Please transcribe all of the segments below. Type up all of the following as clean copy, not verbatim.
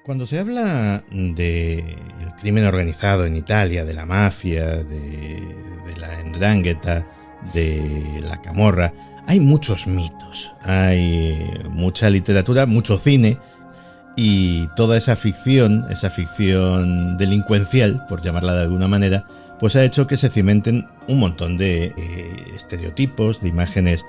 Cuando se habla del crimen organizado en Italia, de la mafia, de la 'ndrangheta, de la camorra, hay muchos mitos, hay mucha literatura, mucho cine y toda esa ficción delincuencial, por llamarla de alguna manera, pues ha hecho que se cimenten un montón de estereotipos, de imágenes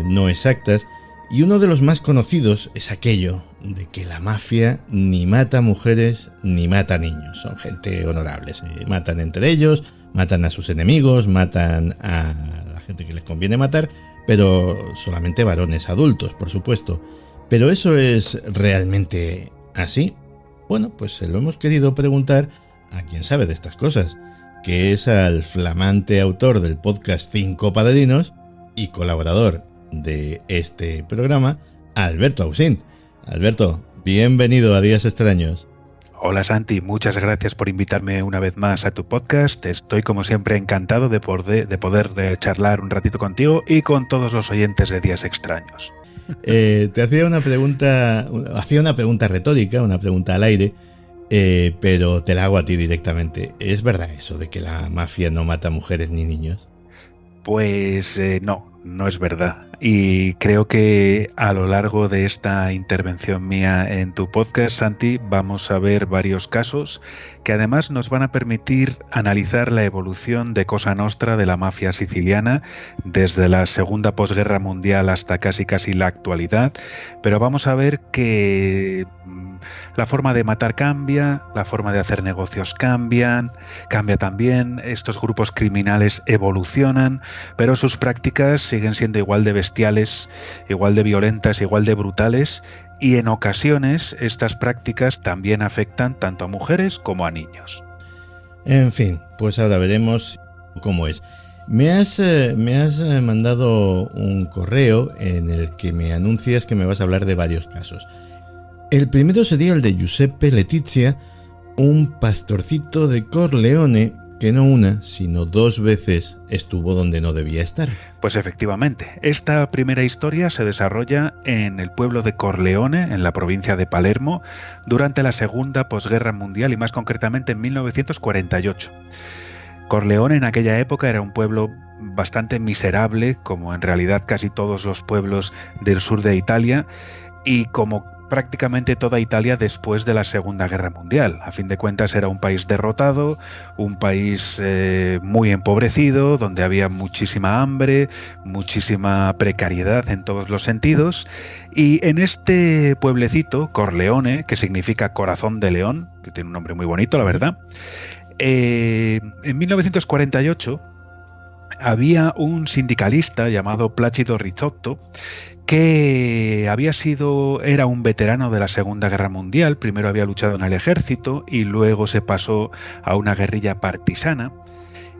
no exactas. Y uno de los más conocidos es aquello de que la mafia ni mata mujeres ni mata niños. Son gente honorable. Se matan entre ellos, matan a sus enemigos, matan a la gente que les conviene matar, pero solamente varones adultos, por supuesto. ¿Pero eso es realmente así? Bueno, pues se lo hemos querido preguntar a quien sabe de estas cosas, que es al flamante autor del podcast 5 Padrinos y colaborador de este programa, Alberto Ausint. Alberto, bienvenido a Días Extraños. Hola Santi, muchas gracias por invitarme una vez más a tu podcast. Estoy como siempre encantado de poder charlar un ratito contigo y con todos los oyentes de Días Extraños. Te hacía una pregunta retórica, una pregunta al aire, pero te la hago a ti directamente. ¿Es verdad eso de que la mafia no mata mujeres ni niños? Pues no es verdad. Y creo que a lo largo de esta intervención mía en tu podcast, Santi, vamos a ver varios casos que además nos van a permitir analizar la evolución de Cosa Nostra, de la mafia siciliana, desde la segunda posguerra mundial hasta casi la actualidad. Pero vamos a ver que la forma de matar cambia, la forma de hacer negocios cambia también, estos grupos criminales evolucionan, pero sus prácticas siguen siendo igual de bestiales, igual de violentas, igual de brutales, y en ocasiones estas prácticas también afectan tanto a mujeres como a niños. En fin, pues ahora veremos cómo es. Me has mandado un correo en el que me anuncias que me vas a hablar de varios casos. El primero sería el de Giuseppe Letizia, un pastorcito de Corleone que no una, sino dos veces estuvo donde no debía estar. Pues efectivamente, esta primera historia se desarrolla en el pueblo de Corleone, en la provincia de Palermo, durante la segunda posguerra mundial y más concretamente en 1948. Corleone en aquella época era un pueblo bastante miserable, como en realidad casi todos los pueblos del sur de Italia, y como prácticamente toda Italia después de la Segunda Guerra Mundial. A fin de cuentas era un país derrotado, un país muy empobrecido, donde había muchísima hambre, muchísima precariedad en todos los sentidos. Y en este pueblecito, Corleone, que significa corazón de león, que tiene un nombre muy bonito, la verdad, en 1948 había un sindicalista llamado Placido Rizzotto, que era un veterano de la Segunda Guerra Mundial. Primero había luchado en el ejército y luego se pasó a una guerrilla partisana.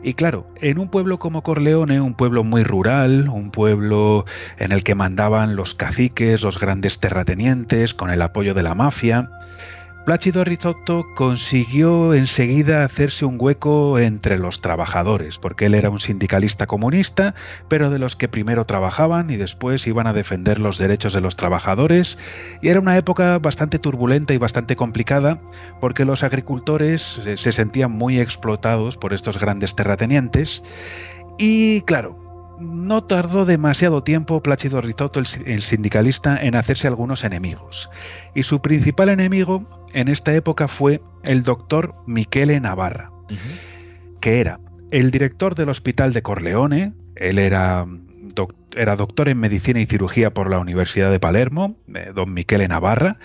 Y claro, en un pueblo como Corleone, un pueblo muy rural, un pueblo en el que mandaban los caciques, los grandes terratenientes, con el apoyo de la mafia, Placido Rizzotto consiguió enseguida hacerse un hueco entre los trabajadores, porque él era un sindicalista comunista, pero de los que primero trabajaban y después iban a defender los derechos de los trabajadores, y era una época bastante turbulenta y bastante complicada, porque los agricultores se sentían muy explotados por estos grandes terratenientes, y claro, no tardó demasiado tiempo Placido Rizzotto, el sindicalista, en hacerse algunos enemigos. Y su principal enemigo en esta época fue el doctor Michele Navarra, que era el director del hospital de Corleone. Él era doctor en medicina y cirugía por la Universidad de Palermo, don Michele Navarra.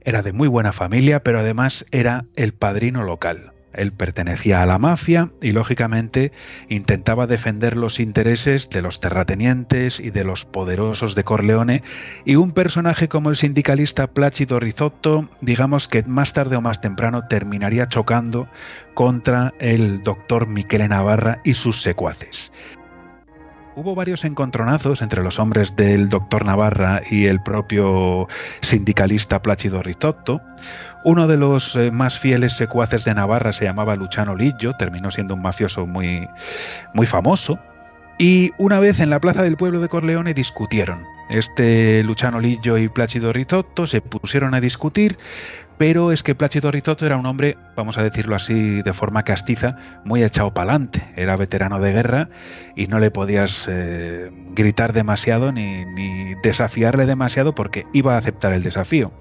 Era de muy buena familia, pero además era el padrino local. Él pertenecía a la mafia y, lógicamente, intentaba defender los intereses de los terratenientes y de los poderosos de Corleone, y un personaje como el sindicalista Placido Rizzotto, digamos que más tarde o más temprano terminaría chocando contra el doctor Michele Navarra y sus secuaces. Hubo varios encontronazos entre los hombres del doctor Navarra y el propio sindicalista Placido Rizzotto. Uno de los más fieles secuaces de Navarra se llamaba Luciano Liggio, terminó siendo un mafioso muy famoso. Y una vez en la plaza del pueblo de Corleone discutieron. Luciano Lillo y Placido Rizzotto se pusieron a discutir, pero es que Placido Rizzotto era un hombre, vamos a decirlo así de forma castiza, muy echado pa'lante. Era veterano de guerra y no le podías gritar demasiado ni desafiarle demasiado porque iba a aceptar el desafío.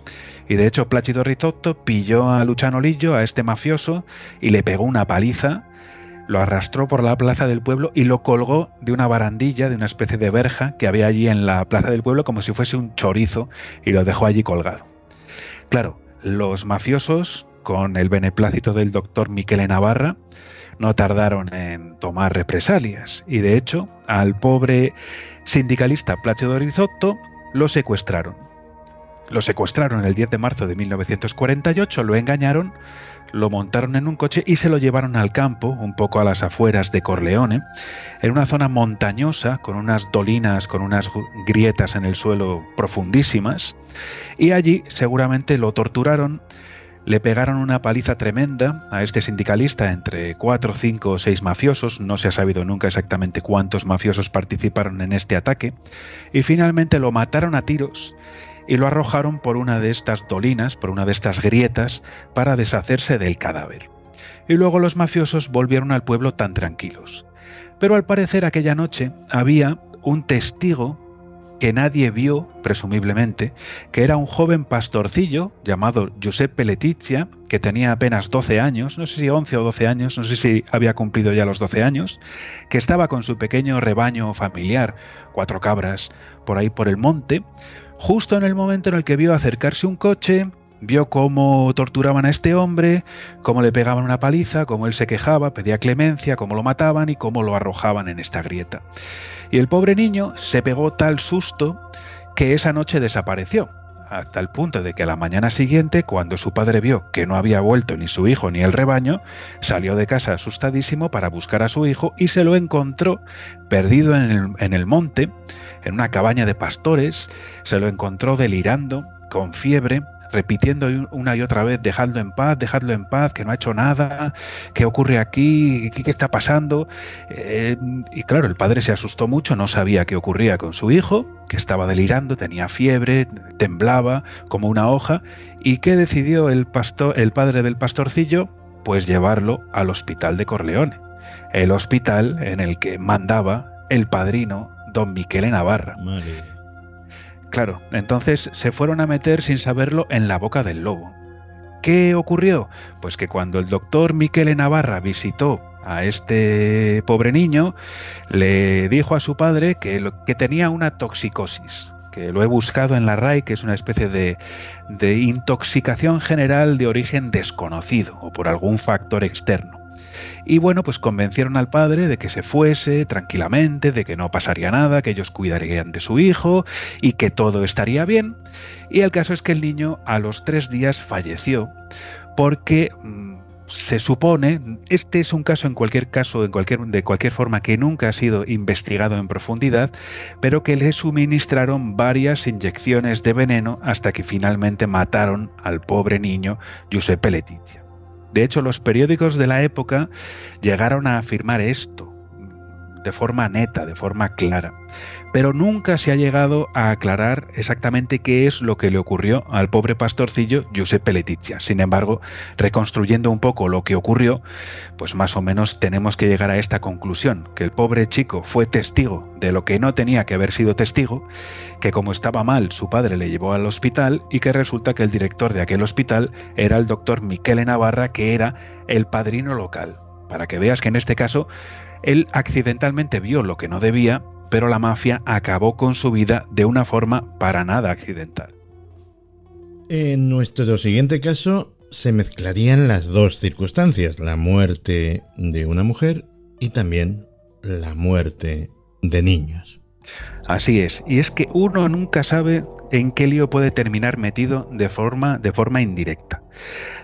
Y de hecho Placido Rizzotto pilló a Luciano Lillo, a este mafioso, y le pegó una paliza, lo arrastró por la plaza del pueblo y lo colgó de una barandilla, de una especie de verja que había allí en la plaza del pueblo, como si fuese un chorizo, y lo dejó allí colgado. Claro, los mafiosos, con el beneplácito del doctor Michele Navarra, no tardaron en tomar represalias, y de hecho al pobre sindicalista Placido Rizzotto lo secuestraron. Lo secuestraron el 10 de marzo de 1948, lo engañaron, lo montaron en un coche y se lo llevaron al campo, un poco a las afueras de Corleone, en una zona montañosa, con unas dolinas, con unas grietas en el suelo profundísimas, y allí seguramente lo torturaron, le pegaron una paliza tremenda a este sindicalista, entre 4, 5 o 6 mafiosos, no se ha sabido nunca exactamente cuántos mafiosos participaron en este ataque, y finalmente lo mataron a tiros, y lo arrojaron por una de estas dolinas, por una de estas grietas, para deshacerse del cadáver. Y luego los mafiosos volvieron al pueblo tan tranquilos. Pero al parecer aquella noche había un testigo que nadie vio, presumiblemente, que era un joven pastorcillo llamado Giuseppe Letizia, que tenía apenas 12 años, no sé si 11 o 12 años, no sé si había cumplido ya los 12 años, que estaba con su pequeño rebaño familiar, 4 cabras, por ahí por el monte, justo en el momento en el que vio acercarse un coche, vio cómo torturaban a este hombre, cómo le pegaban una paliza, cómo él se quejaba, pedía clemencia, cómo lo mataban y cómo lo arrojaban en esta grieta. Y el pobre niño se pegó tal susto que esa noche desapareció, hasta el punto de que a la mañana siguiente, cuando su padre vio que no había vuelto ni su hijo ni el rebaño, salió de casa asustadísimo para buscar a su hijo y se lo encontró perdido en el monte, en una cabaña de pastores. Se lo encontró delirando, con fiebre, repitiendo una y otra vez, dejadlo en paz, que no ha hecho nada, ¿qué ocurre aquí? ¿Qué está pasando? Y claro, el padre se asustó mucho, no sabía qué ocurría con su hijo, que estaba delirando, tenía fiebre, temblaba como una hoja. ¿Y qué decidió el padre del pastorcillo? Pues llevarlo al hospital de Corleone, el hospital en el que mandaba el padrino don Michele Navarra. Madre. Claro, entonces se fueron a meter sin saberlo en la boca del lobo. ¿Qué ocurrió? Pues que cuando el doctor Michele Navarra visitó a este pobre niño, le dijo a su padre que tenía una toxicosis, que lo he buscado en la RAE, que es una especie de intoxicación general de origen desconocido o por algún factor externo. Y bueno, pues convencieron al padre de que se fuese tranquilamente, de que no pasaría nada, que ellos cuidarían de su hijo y que todo estaría bien. Y el caso es que el niño a los 3 días falleció porque se supone, este es un caso de cualquier forma que nunca ha sido investigado en profundidad, pero que le suministraron varias inyecciones de veneno hasta que finalmente mataron al pobre niño Giuseppe Letizia. De hecho, los periódicos de la época llegaron a afirmar esto de forma neta, de forma clara, pero nunca se ha llegado a aclarar exactamente qué es lo que le ocurrió al pobre pastorcillo Giuseppe Letizia. Sin embargo, reconstruyendo un poco lo que ocurrió, pues más o menos tenemos que llegar a esta conclusión, que el pobre chico fue testigo de lo que no tenía que haber sido testigo, que como estaba mal, su padre le llevó al hospital y que resulta que el director de aquel hospital era el doctor Michele Navarra, que era el padrino local. Para que veas que en este caso él accidentalmente vio lo que no debía, pero la mafia acabó con su vida de una forma para nada accidental. En nuestro siguiente caso se mezclarían las dos circunstancias, la muerte de una mujer y también la muerte de niños. Así es, y es que uno nunca sabe en qué lío puede terminar metido de forma indirecta.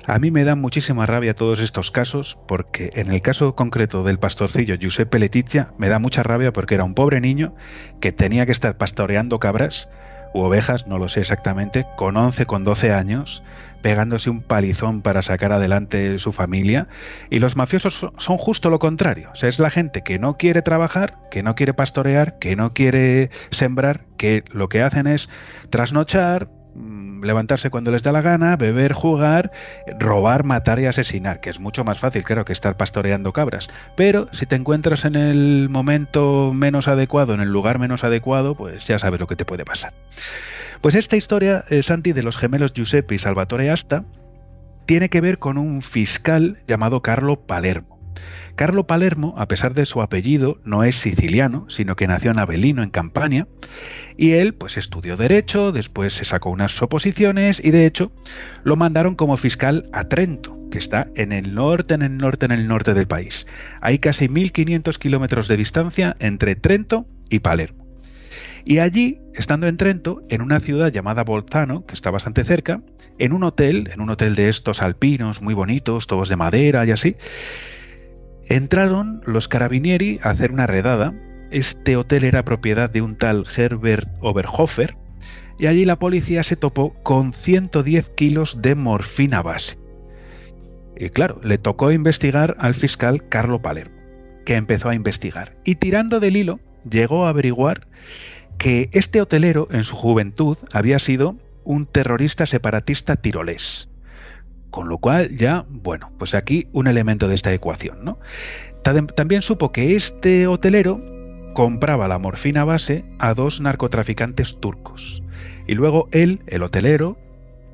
A mí me dan muchísima rabia todos estos casos, porque en el caso concreto del pastorcillo Giuseppe Letizia me da mucha rabia porque era un pobre niño que tenía que estar pastoreando cabras, u ovejas, no lo sé exactamente, con 11, con 12 años, pegándose un palizón para sacar adelante su familia. Y los mafiosos son justo lo contrario. O sea, es la gente que no quiere trabajar, que no quiere pastorear, que no quiere sembrar, que lo que hacen es trasnochar, levantarse cuando les da la gana, beber, jugar, robar, matar y asesinar, que es mucho más fácil, claro, que estar pastoreando cabras. Pero si te encuentras en el momento menos adecuado, en el lugar menos adecuado, pues ya sabes lo que te puede pasar. Pues esta historia, Santi, de los gemelos Giuseppe y Salvatore Asta, tiene que ver con un fiscal llamado Carlo Palermo. Carlo Palermo, a pesar de su apellido, no es siciliano, sino que nació en Avellino, en Campania, y él pues estudió Derecho, después se sacó unas oposiciones y de hecho lo mandaron como fiscal a Trento, que está en el norte del país. Hay casi 1.500 kilómetros de distancia entre Trento y Palermo. Y allí, estando en Trento, en una ciudad llamada Bolzano, que está bastante cerca, en un hotel de estos alpinos muy bonitos, todos de madera y así, entraron los carabinieri a hacer una redada. Este hotel era propiedad de un tal Herbert Oberhofer y allí la policía se topó con 110 kilos de morfina base. Y claro, le tocó investigar al fiscal Carlo Palermo, que empezó a investigar. Y tirando del hilo, llegó a averiguar que este hotelero en su juventud había sido un terrorista separatista tirolés. Con lo cual ya, bueno, pues aquí un elemento de esta ecuación, ¿no? También supo que este hotelero compraba la morfina base a 2 narcotraficantes turcos. Y luego él, el hotelero,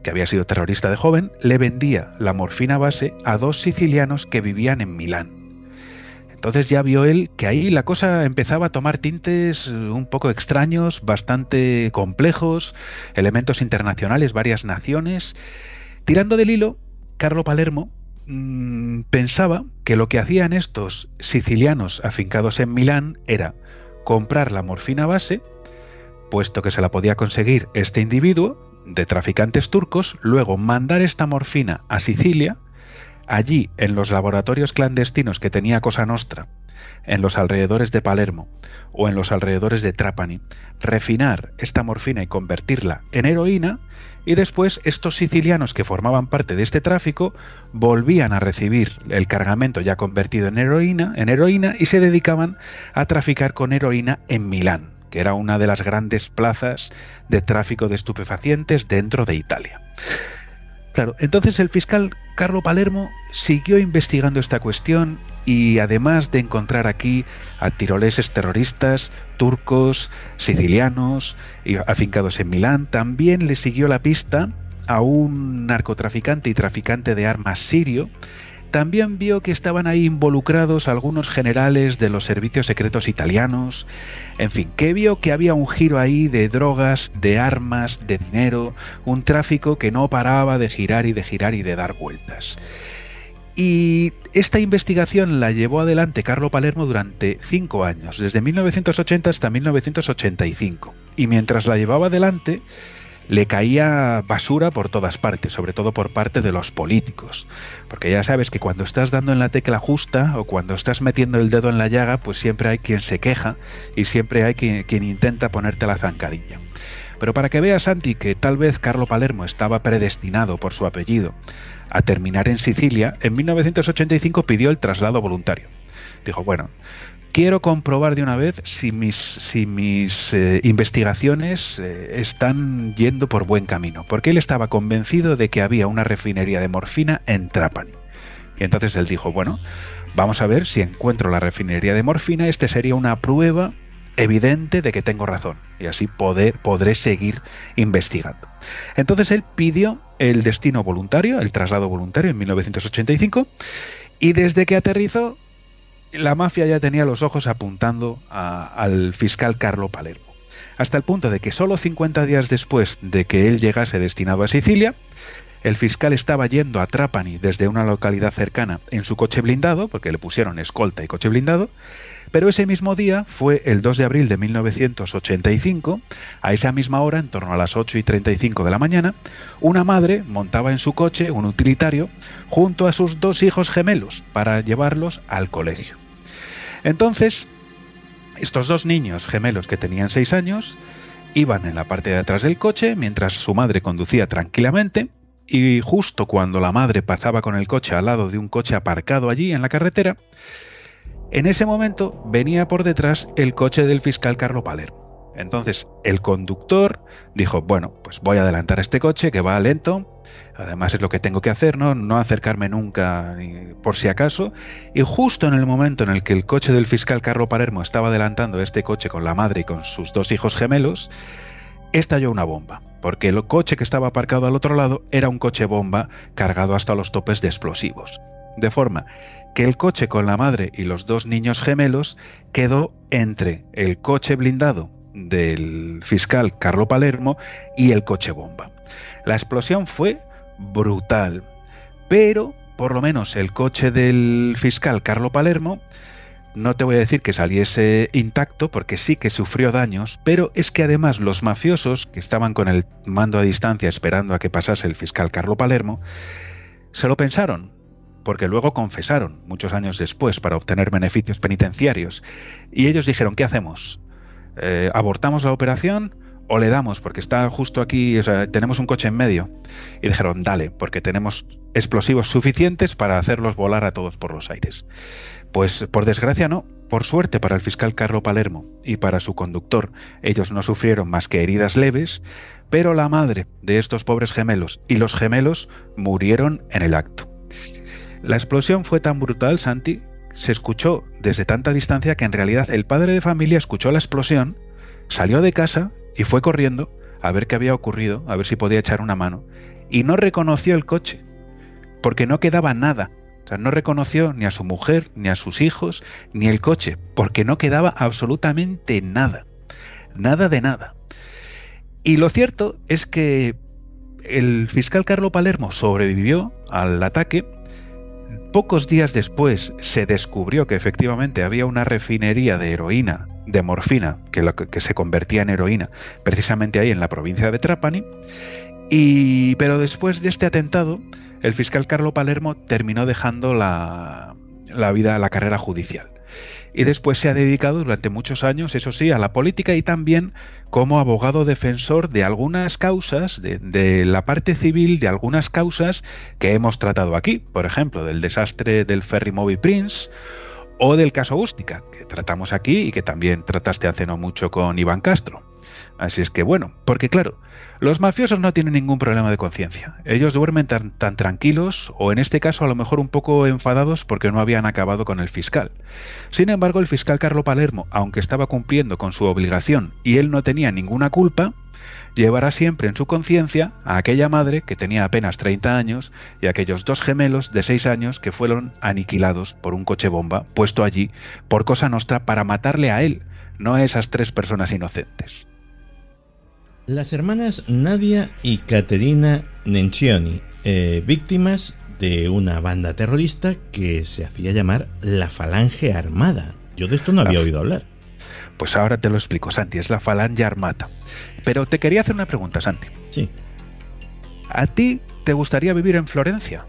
que había sido terrorista de joven, le vendía la morfina base a 2 sicilianos que vivían en Milán. Entonces ya vio él que ahí la cosa empezaba a tomar tintes un poco extraños, bastante complejos, elementos internacionales, varias naciones. Tirando del hilo, Carlo Palermo pensaba que lo que hacían estos sicilianos afincados en Milán era comprar la morfina base, puesto que se la podía conseguir este individuo de traficantes turcos, luego mandar esta morfina a Sicilia, allí en los laboratorios clandestinos que tenía Cosa Nostra, en los alrededores de Palermo o en los alrededores de Trapani, refinar esta morfina y convertirla en heroína, y después estos sicilianos que formaban parte de este tráfico volvían a recibir el cargamento ya convertido en heroína y se dedicaban a traficar con heroína en Milán, que era una de las grandes plazas de tráfico de estupefacientes dentro de Italia. Claro, entonces el fiscal Carlo Palermo siguió investigando esta cuestión y además de encontrar aquí a tiroleses terroristas, turcos, sicilianos y afincados en Milán, también le siguió la pista a un narcotraficante y traficante de armas sirio. También vio que estaban ahí involucrados algunos generales de los servicios secretos italianos. En fin, que vio que había un giro ahí de drogas, de armas, de dinero, un tráfico que no paraba de girar y de dar vueltas. Y esta investigación la llevó adelante Carlo Palermo durante 5 años, desde 1980 hasta 1985. Y mientras la llevaba adelante, le caía basura por todas partes, sobre todo por parte de los políticos. Porque ya sabes que cuando estás dando en la tecla justa o cuando estás metiendo el dedo en la llaga, pues siempre hay quien se queja y siempre hay quien intenta ponerte la zancadilla. Pero para que veas, Santi, que tal vez Carlo Palermo estaba predestinado por su apellido a terminar en Sicilia, en 1985 pidió el traslado voluntario. Dijo, bueno, quiero comprobar de una vez si mis investigaciones están yendo por buen camino, porque él estaba convencido de que había una refinería de morfina en Trapani. Y entonces él dijo, bueno, vamos a ver si encuentro la refinería de morfina, este sería una prueba evidente de que tengo razón, y así podré seguir investigando. Entonces él pidió el destino voluntario, el traslado voluntario en 1985, y desde que aterrizó, la mafia ya tenía los ojos apuntando al fiscal Carlo Palermo, hasta el punto de que solo 50 días después de que él llegase destinado a Sicilia, el fiscal estaba yendo a Trapani desde una localidad cercana en su coche blindado, porque le pusieron escolta y coche blindado, pero ese mismo día, fue el 2 de abril de 1985, a esa misma hora, en torno a las 8:35 de la mañana, una madre montaba en su coche, un utilitario, junto a sus 2 hijos gemelos, para llevarlos al colegio. Entonces, estos 2 niños gemelos que tenían 6 años, Iban en la parte de atrás del coche mientras su madre conducía tranquilamente, y justo cuando la madre pasaba con el coche al lado de un coche aparcado allí en la carretera, en ese momento venía por detrás el coche del fiscal Carlo Palermo. Entonces el conductor dijo, bueno, pues voy a adelantar este coche que va lento, además es lo que tengo que hacer, no acercarme nunca por si acaso, y justo en el momento en el que el coche del fiscal Carlo Palermo estaba adelantando este coche con la madre y con sus 2 hijos gemelos, estalló una bomba, porque el coche que estaba aparcado al otro lado era un coche bomba cargado hasta los topes de explosivos. De forma que el coche con la madre y los 2 niños gemelos quedó entre el coche blindado del fiscal Carlo Palermo y el coche bomba. La explosión fue brutal, pero por lo menos el coche del fiscal Carlo Palermo, no te voy a decir que saliese intacto, porque sí que sufrió daños, pero es que además los mafiosos que estaban con el mando a distancia esperando a que pasase el fiscal Carlo Palermo, se lo pensaron, porque luego confesaron muchos años después para obtener beneficios penitenciarios, y ellos dijeron, ¿qué hacemos? ¿Abortamos la operación o le damos? Porque está justo aquí, o sea, tenemos un coche en medio. Y dijeron, dale, porque tenemos explosivos suficientes para hacerlos volar a todos por los aires. Pues por desgracia no, por suerte para el fiscal Carlo Palermo y para su conductor, ellos no sufrieron más que heridas leves, pero la madre de estos pobres gemelos y los gemelos murieron en el acto. La explosión fue tan brutal, Santi, se escuchó desde tanta distancia que en realidad el padre de familia escuchó la explosión, salió de casa y fue corriendo a ver qué había ocurrido, a ver si podía echar una mano, y no reconoció el coche, porque no quedaba nada. O sea, no reconoció ni a su mujer, ni a sus hijos, ni el coche, porque no quedaba absolutamente nada. Nada de nada. Y lo cierto es que el fiscal Carlo Palermo sobrevivió al ataque. Pocos días después se descubrió que efectivamente había una refinería de heroína, de morfina, que se convertía en heroína, precisamente ahí en la provincia de Trapani. Pero después de este atentado, el fiscal Carlo Palermo terminó dejando la carrera judicial. Y después se ha dedicado durante muchos años, eso sí, a la política y también como abogado defensor de algunas causas, de la parte civil de algunas causas que hemos tratado aquí. Por ejemplo, del desastre del ferry Moby Prince o del caso Ústica, que tratamos aquí y que también trataste hace no mucho con Iván Castro. Así es que bueno, porque claro, los mafiosos no tienen ningún problema de conciencia. Ellos duermen tan tranquilos, o en este caso a lo mejor un poco enfadados porque no habían acabado con el fiscal. Sin embargo, el fiscal Carlo Palermo, aunque estaba cumpliendo con su obligación y él no tenía ninguna culpa, llevará siempre en su conciencia a aquella madre que tenía apenas 30 años y a aquellos 2 gemelos de 6 años que fueron aniquilados por un coche bomba puesto allí por Cosa Nostra para matarle a él, no a esas 3 personas inocentes. Las hermanas Nadia y Caterina Nencioni, víctimas de una banda terrorista que se hacía llamar la Falange Armada. Yo de esto no había oído hablar. Pues ahora te lo explico, Santi, es la Falange Armata. Pero te quería hacer una pregunta, Santi. Sí. ¿A ti te gustaría vivir en Florencia?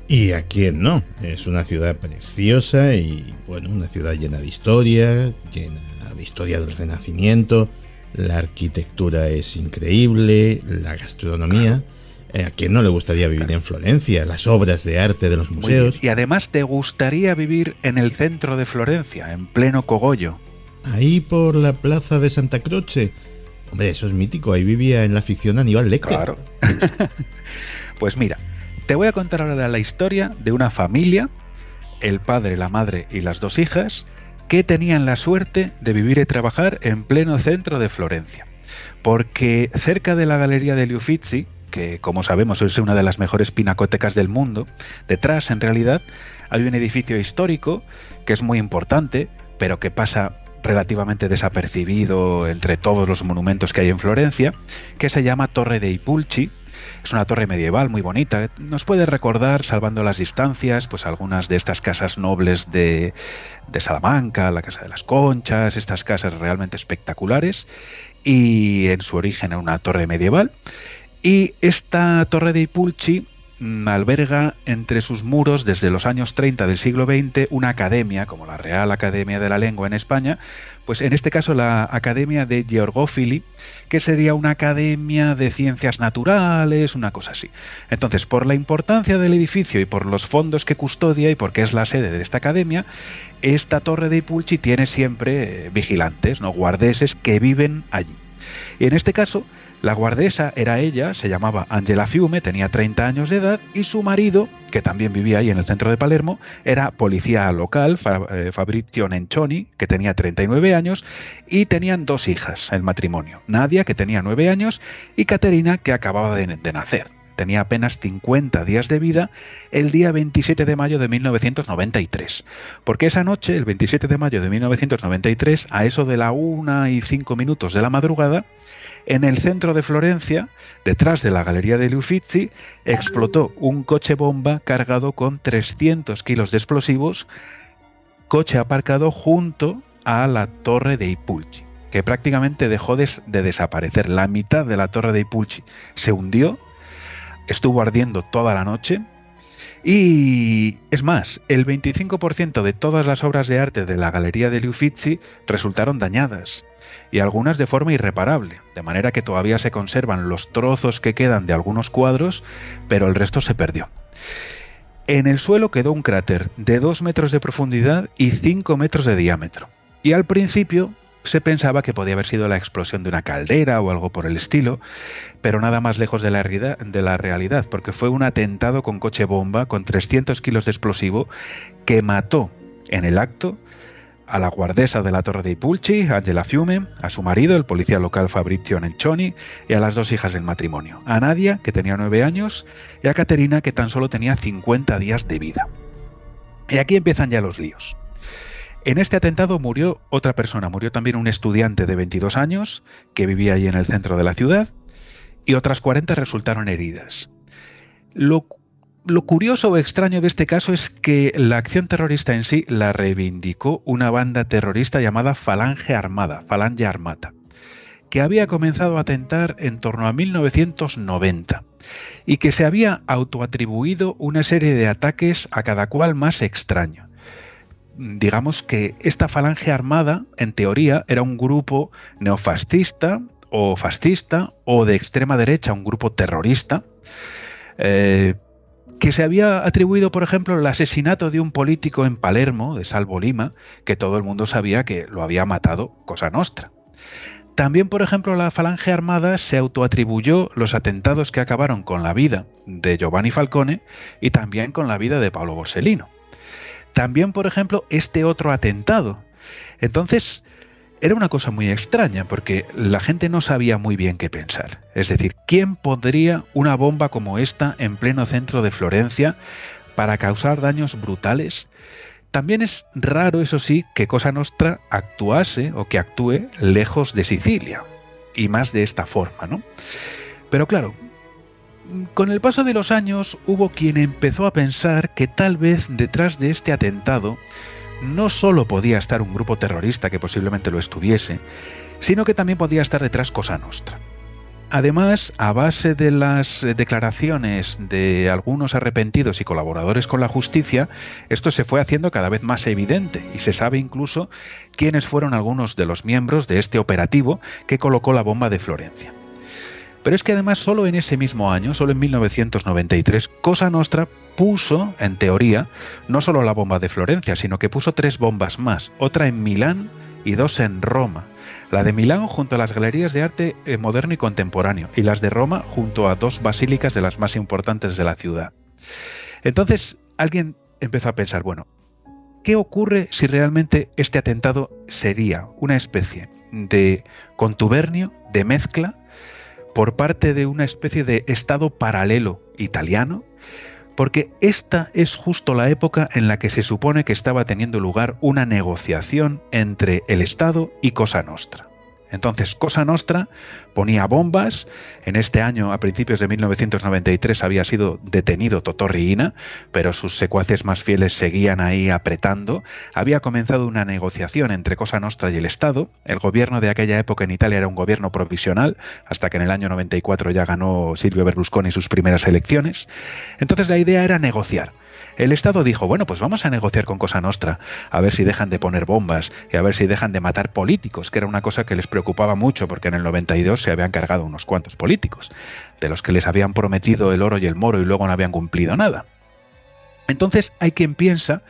¿Y a quién no? Es una ciudad preciosa y, bueno, una ciudad llena de historia del Renacimiento. La arquitectura es increíble, la gastronomía. ¿A quién no le gustaría vivir en Florencia? Las obras de arte de los museos. Y además te gustaría vivir en el centro de Florencia, en pleno cogollo. Ahí por la plaza de Santa Croce. Hombre, eso es mítico, ahí vivía en la ficción Aníbal Lecter. Claro. Pues mira, te voy a contar ahora la historia de una familia, el padre, la madre y las 2 hijas, que tenían la suerte de vivir y trabajar en pleno centro de Florencia. Porque cerca de la Galería degli Uffizi, que como sabemos es una de las mejores pinacotecas del mundo, detrás en realidad hay un edificio histórico que es muy importante, pero que pasa relativamente desapercibido entre todos los monumentos que hay en Florencia, que se llama Torre dei Pulci. Es una torre medieval muy bonita, nos puede recordar, salvando las distancias, pues algunas de estas casas nobles de Salamanca, la Casa de las Conchas, estas casas realmente espectaculares, y en su origen era una torre medieval. Y esta Torre dei Pulci alberga entre sus muros desde los años 30 del siglo XX una academia, como la Real Academia de la Lengua en España, pues en este caso la Academia de Georgófili, que sería una academia de ciencias naturales, una cosa así. Entonces, por la importancia del edificio y por los fondos que custodia y porque es la sede de esta academia, esta torre de Ipulchi tiene siempre vigilantes, ¿no?, guardeses que viven allí. Y en este caso, la guardesa era ella, se llamaba Angela Fiume, tenía 30 años de edad, y su marido, que también vivía ahí en el centro de Palermo, era policía local, Fabrizio Nencioni, que tenía 39 años, y tenían 2 hijas, el matrimonio, Nadia, que tenía 9 años, y Caterina, que acababa de nacer. Tenía apenas 50 días de vida el día 27 de mayo de 1993. Porque esa noche, el 27 de mayo de 1993, a eso de la 1:05 de la madrugada, en el centro de Florencia, detrás de la Galería degli Uffizi, explotó un coche bomba cargado con 300 kilos de explosivos, coche aparcado junto a la torre de Ipulchi, que prácticamente dejó de desaparecer. La mitad de la torre de Ipulchi se hundió, estuvo ardiendo toda la noche, y es más, el 25% de todas las obras de arte de la Galería degli Uffizi resultaron dañadas, y algunas de forma irreparable, de manera que todavía se conservan los trozos que quedan de algunos cuadros, pero el resto se perdió. En el suelo quedó un cráter de 2 metros de profundidad y 5 metros de diámetro, y al principio se pensaba que podía haber sido la explosión de una caldera o algo por el estilo, pero nada más lejos de la realidad, porque fue un atentado con coche bomba con 300 kilos de explosivo que mató en el acto a la guardesa de la torre de Ipulchi, Angela Fiume, a su marido, el policía local Fabrizio Nencioni, y a las 2 hijas del matrimonio, a Nadia, que tenía 9 años, y a Caterina, que tan solo tenía 50 días de vida. Y aquí empiezan ya los líos. En este atentado murió otra persona, murió también un estudiante de 22 años, que vivía allí en el centro de la ciudad, y otras 40 resultaron heridas. Lo curioso o extraño de este caso es que la acción terrorista en sí la reivindicó una banda terrorista llamada Falange Armata, que había comenzado a atentar en torno a 1990 y que se había autoatribuido una serie de ataques a cada cual más extraño. Digamos que esta Falange Armada, en teoría, era un grupo neofascista o fascista o de extrema derecha, un grupo terrorista, que se había atribuido, por ejemplo, el asesinato de un político en Palermo, de Salvo Lima, que todo el mundo sabía que lo había matado Cosa Nostra. También, por ejemplo, la Falange Armada se autoatribuyó los atentados que acabaron con la vida de Giovanni Falcone y también con la vida de Paolo Borsellino. También, por ejemplo, este otro atentado. Entonces, era una cosa muy extraña porque la gente no sabía muy bien qué pensar. Es decir, ¿quién pondría una bomba como esta en pleno centro de Florencia para causar daños brutales? También es raro, eso sí, que Cosa Nostra actuase o que actúe lejos de Sicilia, y más de esta forma, ¿no? Pero claro, con el paso de los años hubo quien empezó a pensar que tal vez detrás de este atentado no solo podía estar un grupo terrorista que posiblemente lo estuviese, sino que también podía estar detrás Cosa Nostra. Además, a base de las declaraciones de algunos arrepentidos y colaboradores con la justicia, esto se fue haciendo cada vez más evidente y se sabe incluso quiénes fueron algunos de los miembros de este operativo que colocó la bomba de Florencia. Pero es que además solo en ese mismo año, solo en 1993, Cosa Nostra puso, en teoría, no solo la bomba de Florencia, sino que puso 3 bombas más, otra en Milán y 2 en Roma. La de Milán junto a las galerías de arte moderno y contemporáneo, y las de Roma junto a 2 basílicas de las más importantes de la ciudad. Entonces alguien empezó a pensar, bueno, ¿qué ocurre si realmente este atentado sería una especie de contubernio, de mezcla, por parte de una especie de estado paralelo italiano? Porque esta es justo la época en la que se supone que estaba teniendo lugar una negociación entre el Estado y Cosa Nostra. Entonces, Cosa Nostra ponía bombas. En este año, a principios de 1993, había sido detenido Totò Riina, pero sus secuaces más fieles seguían ahí apretando. Había comenzado una negociación entre Cosa Nostra y el Estado. El gobierno de aquella época en Italia era un gobierno provisional, hasta que en el año 94 ya ganó Silvio Berlusconi sus primeras elecciones. Entonces la idea era negociar. El Estado dijo, bueno, pues vamos a negociar con Cosa Nostra, a ver si dejan de poner bombas y a ver si dejan de matar políticos, que era una cosa que les preocupaba mucho, porque en el 92 se habían cargado unos cuantos políticos, de los que les habían prometido el oro y el moro y luego no habían cumplido nada. Entonces hay quien piensa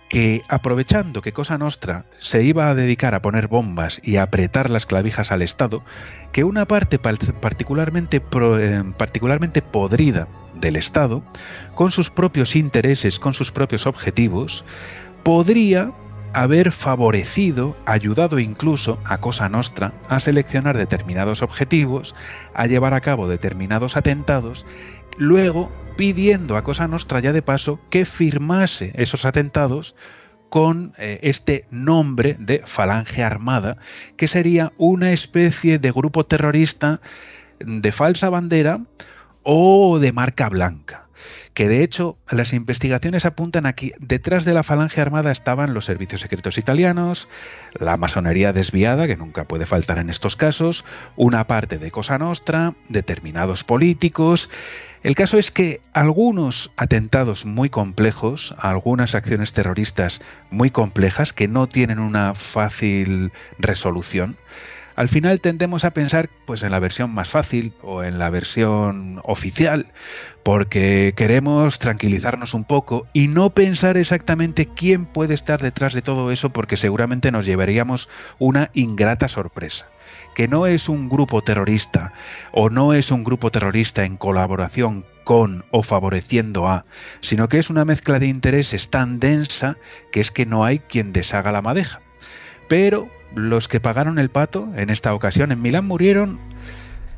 que, aprovechando que Cosa Nostra se iba a dedicar a poner bombas y a apretar las clavijas al Estado, que una parte particularmente podrida del Estado, con sus propios intereses, con sus propios objetivos, podría haber favorecido, ayudado incluso a Cosa Nostra a seleccionar determinados objetivos, a llevar a cabo determinados atentados, luego pidiendo a Cosa Nostra ya de paso que firmase esos atentados con este nombre de Falange Armada, que sería una especie de grupo terrorista de falsa bandera o de marca blanca. Que de hecho las investigaciones apuntan a que detrás de la Falange Armada estaban los servicios secretos italianos, la masonería desviada, que nunca puede faltar en estos casos, una parte de Cosa Nostra, determinados políticos. El caso es que algunos atentados muy complejos, algunas acciones terroristas muy complejas que no tienen una fácil resolución, al final tendemos a pensar pues en la versión más fácil o en la versión oficial, porque queremos tranquilizarnos un poco y no pensar exactamente quién puede estar detrás de todo eso, porque seguramente nos llevaríamos una ingrata sorpresa. Que no es un grupo terrorista o no es un grupo terrorista en colaboración con o favoreciendo a, sino que es una mezcla de intereses tan densa que es que no hay quien deshaga la madeja. Pero los que pagaron el pato en esta ocasión en Milán murieron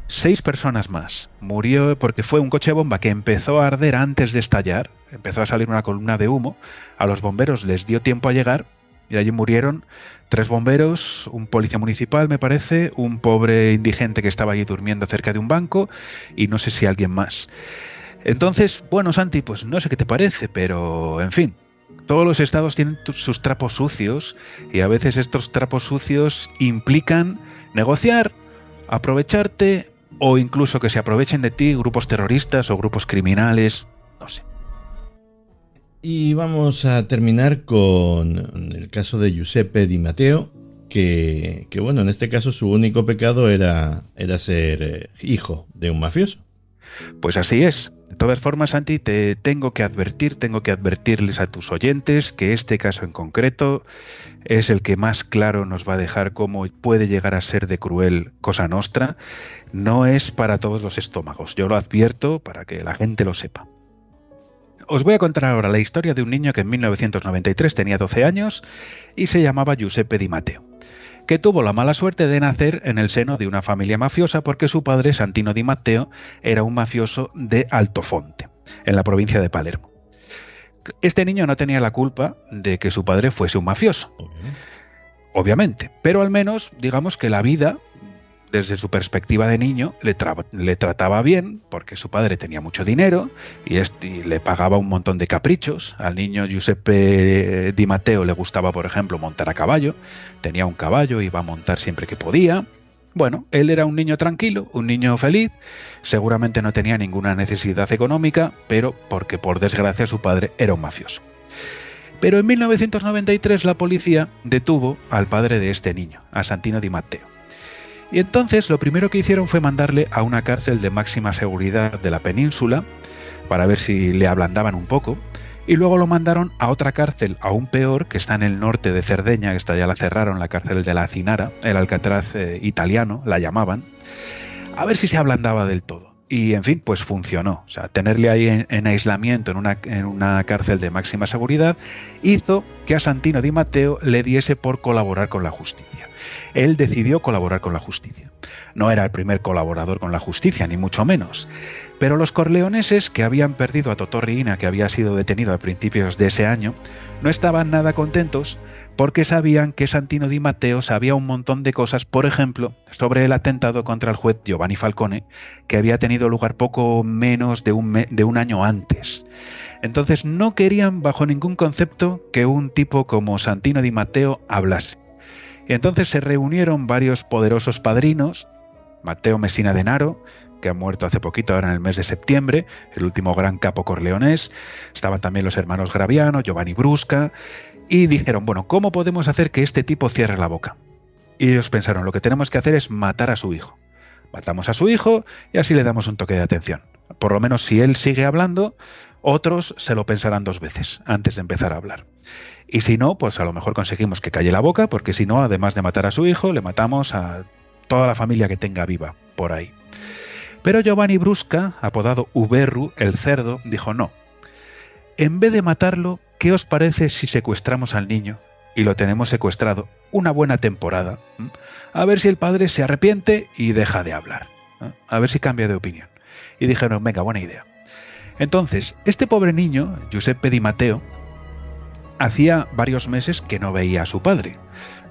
6 personas más. Murió porque fue un coche bomba que empezó a arder antes de estallar, empezó a salir una columna de humo, a los bomberos les dio tiempo a llegar y allí murieron 3 bomberos, un policía municipal me parece, un pobre indigente que estaba allí durmiendo cerca de un banco y no sé si alguien más. Entonces, bueno, Santi, pues no sé qué te parece, pero en fin, todos los estados tienen sus trapos sucios y a veces estos trapos sucios implican negociar, aprovecharte o incluso que se aprovechen de ti grupos terroristas o grupos criminales, no sé. Y vamos a terminar con el caso de Giuseppe Di Matteo, que bueno, en este caso su único pecado era ser hijo de un mafioso. Pues así es. De todas formas, Santi, te tengo que advertirles a tus oyentes que este caso en concreto es el que más claro nos va a dejar cómo puede llegar a ser de cruel Cosa Nostra. No es para todos los estómagos, yo lo advierto para que la gente lo sepa. Os voy a contar ahora la historia de un niño que en 1993 tenía 12 años y se llamaba Giuseppe Di Matteo, que tuvo la mala suerte de nacer en el seno de una familia mafiosa porque su padre, Santino Di Matteo, era un mafioso de Altofonte, en la provincia de Palermo. Este niño no tenía la culpa de que su padre fuese un mafioso, obviamente, pero al menos, digamos que la vida, desde su perspectiva de niño, le trataba bien porque su padre tenía mucho dinero y le pagaba un montón de caprichos. Al niño Giuseppe Di Matteo le gustaba, por ejemplo, montar a caballo. Tenía un caballo, iba a montar siempre que podía. Bueno, él era un niño tranquilo, un niño feliz. Seguramente no tenía ninguna necesidad económica, pero porque por desgracia su padre era un mafioso. Pero en 1993 la policía detuvo al padre de este niño, a Santino Di Matteo. Y entonces lo primero que hicieron fue mandarle a una cárcel de máxima seguridad de la península para ver si le ablandaban un poco, y luego lo mandaron a otra cárcel aún peor que está en el norte de Cerdeña, que esta ya la cerraron, la cárcel de la Hacinara, el Alcatraz italiano, la llamaban, a ver si se ablandaba del todo. Y en fin, pues funcionó. O sea, tenerle ahí en aislamiento en una cárcel de máxima seguridad hizo que a Santino Di Matteo le diese por colaborar con la justicia. Él decidió colaborar con la justicia. No era el primer colaborador con la justicia, ni mucho menos. Pero los corleoneses, que habían perdido a Totò Riina, que había sido detenido a principios de ese año, no estaban nada contentos porque sabían que Santino Di Matteo sabía un montón de cosas, por ejemplo, sobre el atentado contra el juez Giovanni Falcone, que había tenido lugar poco menos de un año antes. Entonces no querían bajo ningún concepto que un tipo como Santino Di Matteo hablase. Y entonces se reunieron varios poderosos padrinos, Matteo Messina Denaro, que ha muerto hace poquito, ahora en el mes de septiembre, el último gran capo corleonés, estaban también los hermanos Graviano, Giovanni Brusca, y dijeron, bueno, ¿cómo podemos hacer que este tipo cierre la boca? Y ellos pensaron, lo que tenemos que hacer es matar a su hijo. Matamos a su hijo y así le damos un toque de atención. Por lo menos si él sigue hablando, otros se lo pensarán 2 veces antes de empezar a hablar. Y si no, pues a lo mejor conseguimos que calle la boca, porque si no, además de matar a su hijo, le matamos a toda la familia que tenga viva por ahí. Pero Giovanni Brusca, apodado Uberru, el cerdo, dijo no. En vez de matarlo, ¿qué os parece si secuestramos al niño y lo tenemos secuestrado una buena temporada? A ver si el padre se arrepiente y deja de hablar. A ver si cambia de opinión. Y dijeron, venga, buena idea. Entonces, este pobre niño, Giuseppe Di Matteo, hacía varios meses que no veía a su padre,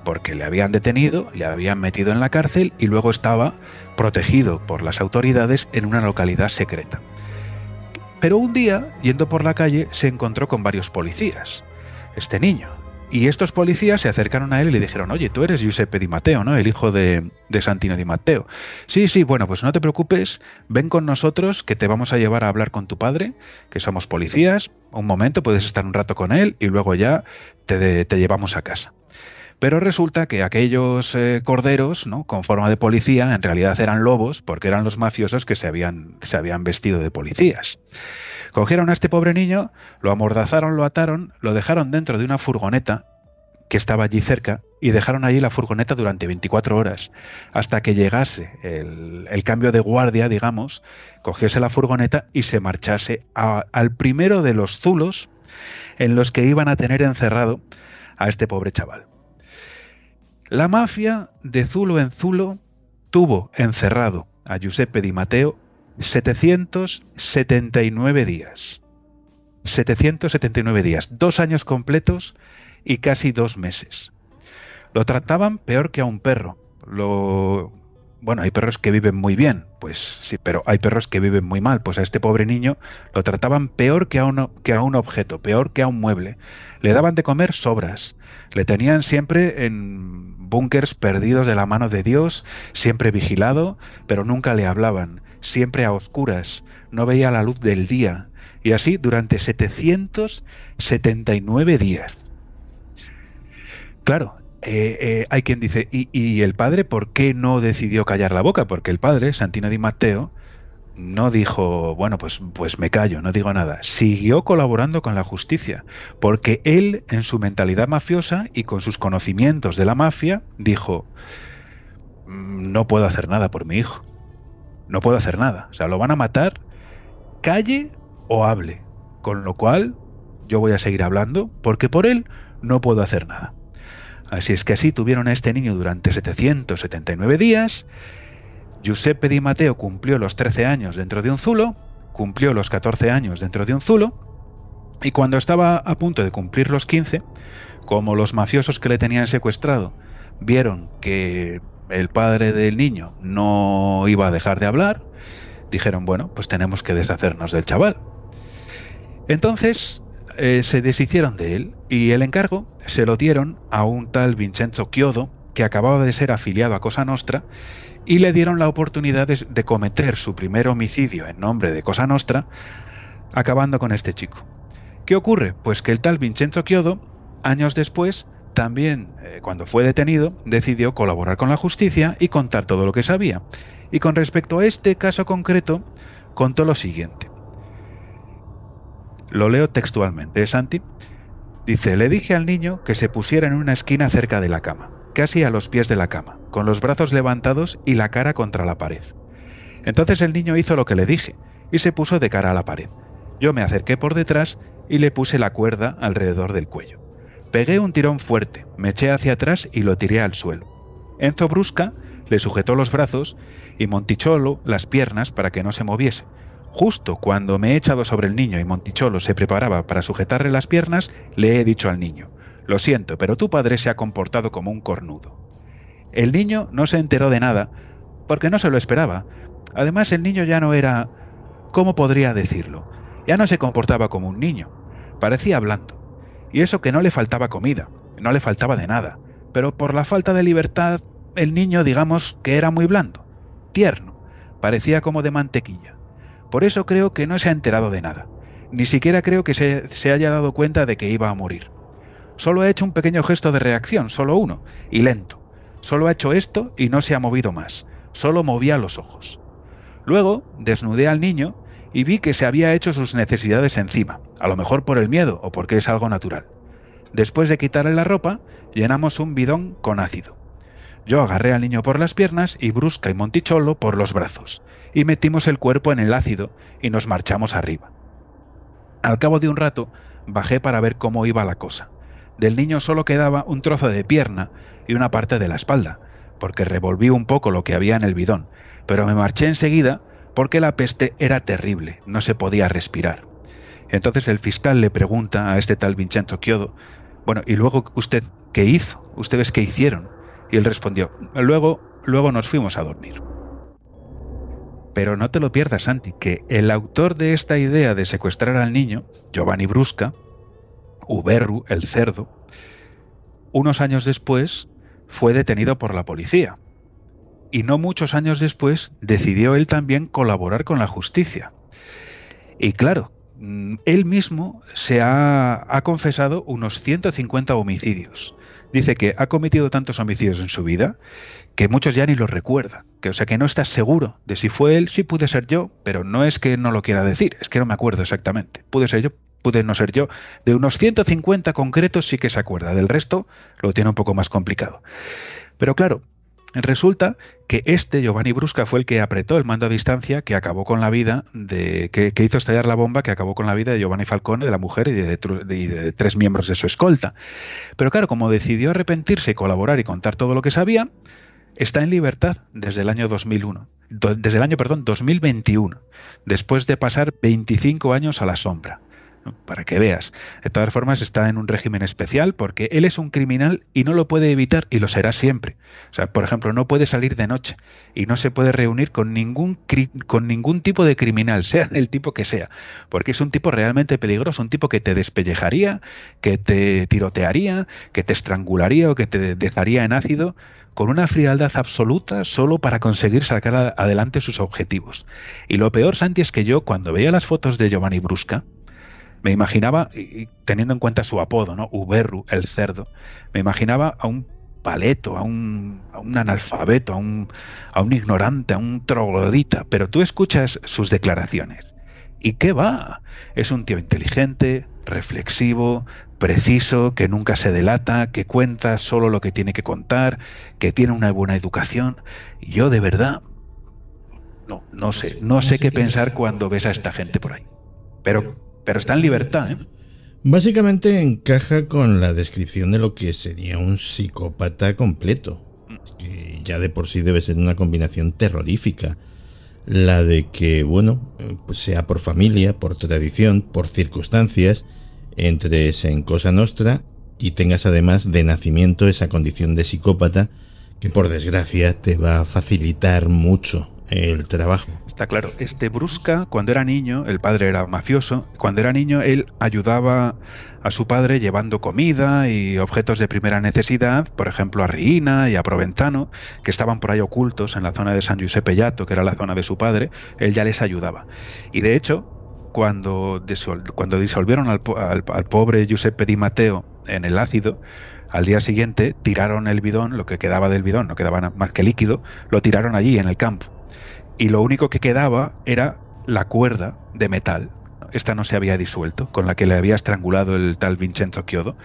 porque le habían detenido, le habían metido en la cárcel y luego estaba protegido por las autoridades en una localidad secreta. Pero un día, yendo por la calle, se encontró con varios policías, este niño. Y estos policías se acercaron a él y le dijeron, oye, tú eres Giuseppe Di Matteo, ¿no? El hijo de Santino Di Matteo. Sí, bueno, pues no te preocupes, ven con nosotros que te vamos a llevar a hablar con tu padre, que somos policías, un momento, puedes estar un rato con él y luego ya te llevamos a casa. Pero resulta que aquellos corderos, ¿no?, con forma de policía, en realidad eran lobos, porque eran los mafiosos que se habían vestido de policías. Cogieron a este pobre niño, lo amordazaron, lo ataron, lo dejaron dentro de una furgoneta que estaba allí cerca y dejaron allí la furgoneta durante 24 horas hasta que llegase el cambio de guardia, digamos, cogiese la furgoneta y se marchase al primero de los zulos en los que iban a tener encerrado a este pobre chaval. La mafia de zulo en zulo tuvo encerrado a Giuseppe Di Matteo 779 días. 779 días, 2 años completos y casi 2 meses. Lo trataban peor que a un perro. Bueno, hay perros que viven muy bien, pues sí, pero hay perros que viven muy mal. Pues a este pobre niño lo trataban peor que a un objeto, peor que a un mueble. Le daban de comer sobras. Le tenían siempre en búnkers perdidos de la mano de Dios, siempre vigilado, pero nunca le hablaban, siempre a oscuras, no veía la luz del día, y así durante 779 días. Claro, hay quien dice, ¿y el padre por qué no decidió callar la boca? Porque el padre, Santino Di Matteo, no dijo, bueno, pues me callo, no digo nada. Siguió colaborando con la justicia, porque él, en su mentalidad mafiosa y con sus conocimientos de la mafia, dijo, no puedo hacer nada por mi hijo. No puedo hacer nada. O sea, lo van a matar, calle o hable. Con lo cual, yo voy a seguir hablando, porque por él no puedo hacer nada. Así es que así tuvieron a este niño durante 779 días. Giuseppe Di Matteo cumplió los 13 años dentro de un zulo, cumplió los 14 años dentro de un zulo, y cuando estaba a punto de cumplir los 15, como los mafiosos que le tenían secuestrado vieron que el padre del niño no iba a dejar de hablar, dijeron, bueno, pues tenemos que deshacernos del chaval. Entonces se deshicieron de él y el encargo se lo dieron a un tal Vincenzo Chiodo, que acababa de ser afiliado a Cosa Nostra, y le dieron la oportunidad de cometer su primer homicidio en nombre de Cosa Nostra, acabando con este chico. ¿Qué ocurre? Pues que el tal Vincenzo Chiodo, años después, también, cuando fue detenido, decidió colaborar con la justicia y contar todo lo que sabía. Y con respecto a este caso concreto, contó lo siguiente. Lo leo textualmente, Santi. Dice, le dije al niño que se pusiera en una esquina cerca de la cama, casi a los pies de la cama, con los brazos levantados y la cara contra la pared. Entonces el niño hizo lo que le dije y se puso de cara a la pared. Yo me acerqué por detrás y le puse la cuerda alrededor del cuello. Pegué un tirón fuerte, me eché hacia atrás y lo tiré al suelo. Enzo Brusca le sujetó los brazos y Monticholo las piernas para que no se moviese. Justo cuando me he echado sobre el niño y Monticholo se preparaba para sujetarle las piernas, le he dicho al niño, Lo siento, pero tu padre se ha comportado como un cornudo. El niño no se enteró de nada, porque no se lo esperaba. Además, el niño ya no era... ¿Cómo podría decirlo? Ya no se comportaba como un niño. Parecía blando. Y eso que no le faltaba comida, no le faltaba de nada. Pero por la falta de libertad, el niño, digamos, que era muy blando, tierno, parecía como de mantequilla. Por eso creo que no se ha enterado de nada. Ni siquiera creo que se haya dado cuenta de que iba a morir. Solo ha hecho un pequeño gesto de reacción, solo uno, y lento. Solo ha hecho esto y no se ha movido más. Solo movía los ojos. Luego desnudé al niño y vi que se había hecho sus necesidades encima, a lo mejor por el miedo o porque es algo natural. Después de quitarle la ropa, llenamos un bidón con ácido. Yo agarré al niño por las piernas y Brusca y Monticello por los brazos, y metimos el cuerpo en el ácido y nos marchamos arriba. Al cabo de un rato, bajé para ver cómo iba la cosa. Del niño solo quedaba un trozo de pierna y una parte de la espalda, porque revolví un poco lo que había en el bidón, pero me marché enseguida porque la peste era terrible, no se podía respirar. Entonces el fiscal le pregunta a este tal Vincenzo Chiodo: bueno, ¿y luego usted qué hizo? ¿Ustedes qué hicieron? Y él respondió: luego nos fuimos a dormir. Pero no te lo pierdas, Santi, que el autor de esta idea de secuestrar al niño, Giovanni Brusca, Uberru, el cerdo, unos años después fue detenido por la policía. Y no muchos años después decidió él también colaborar con la justicia. Y claro, él mismo se ha confesado unos 150 homicidios. Dice que ha cometido tantos homicidios en su vida que muchos ya ni los recuerda. O sea que no estás seguro de si fue él, sí pude ser yo, pero no es que no lo quiera decir, es que no me acuerdo exactamente. Pude ser yo, pude no ser yo. De unos 150 concretos sí que se acuerda, del resto lo tiene un poco más complicado. Pero claro, resulta que Giovanni Brusca fue el que apretó el mando a distancia que acabó con la vida que hizo estallar la bomba que acabó con la vida de Giovanni Falcone, de la mujer y de 3 miembros de su escolta. Pero claro, como decidió arrepentirse y colaborar y contar todo lo que sabía, está en libertad desde el año 2021, después de pasar 25 años a la sombra. Para que veas. De todas formas, está en un régimen especial porque él es un criminal y no lo puede evitar y lo será siempre. O sea, por ejemplo, no puede salir de noche y no se puede reunir con ningún tipo de criminal, sea el tipo que sea, porque es un tipo realmente peligroso, un tipo que te despellejaría, que te tirotearía, que te estrangularía o que te dejaría en ácido con una frialdad absoluta solo para conseguir sacar adelante sus objetivos. Y lo peor, Santi, es que yo, cuando veía las fotos de Giovanni Brusca, me imaginaba, y teniendo en cuenta su apodo, ¿no? Uberru, el cerdo, me imaginaba a un paleto, a un analfabeto, a un ignorante, a un troglodita. Pero tú escuchas sus declaraciones. ¿Y qué va? Es un tío inteligente, reflexivo, preciso, que nunca se delata, que cuenta solo lo que tiene que contar, que tiene una buena educación. Y yo, de verdad, no sé qué pensar cuando ves a esta gente por ahí. Pero está en libertad, ¿eh? Básicamente encaja con la descripción de lo que sería un psicópata completo, que ya de por sí debe ser una combinación terrorífica. La de que, bueno, pues sea por familia, por tradición, por circunstancias, entres en Cosa Nostra y tengas además de nacimiento esa condición de psicópata que por desgracia te va a facilitar mucho el trabajo. Está claro. Brusca, cuando era niño, el padre era mafioso, cuando era niño él ayudaba a su padre llevando comida y objetos de primera necesidad, por ejemplo a Riina y a Provenzano, que estaban por ahí ocultos en la zona de San Giuseppe Jato, que era la zona de su padre, él ya les ayudaba. Y de hecho, cuando disolvieron al pobre Giuseppe Di Matteo en el ácido, al día siguiente tiraron el bidón, lo que quedaba del bidón, no quedaba más que líquido, lo tiraron allí en el campo. Y lo único que quedaba era la cuerda de metal. Esta no se había disuelto, con la que le había estrangulado el tal Vincenzo Chiodo.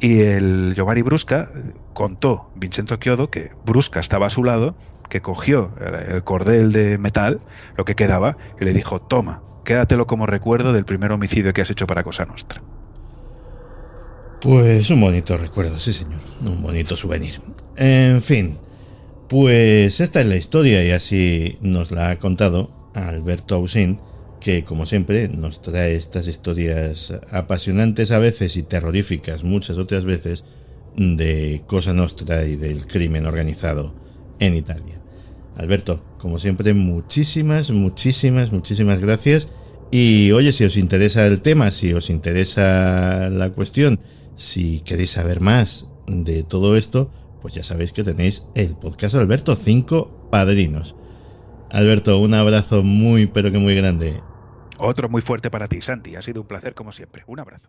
Y el Giovanni Brusca contó, Vincenzo Chiodo, que Brusca estaba a su lado, que cogió el cordel de metal, lo que quedaba, y le dijo: toma, quédatelo como recuerdo del primer homicidio que has hecho para Cosa Nostra. Pues un bonito recuerdo, sí señor, un bonito souvenir. En fin, pues esta es la historia y así nos la ha contado Alberto Ausín, que como siempre nos trae estas historias apasionantes a veces y terroríficas muchas otras veces de Cosa Nostra y del crimen organizado en Italia. Alberto, como siempre, muchísimas gracias. Y oye, si os interesa el tema, si os interesa la cuestión, si queréis saber más de todo esto, pues ya sabéis que tenéis el podcast Alberto, 5 padrinos. Alberto, un abrazo muy pero que muy grande. Otro muy fuerte para ti, Santi. Ha sido un placer como siempre. Un abrazo.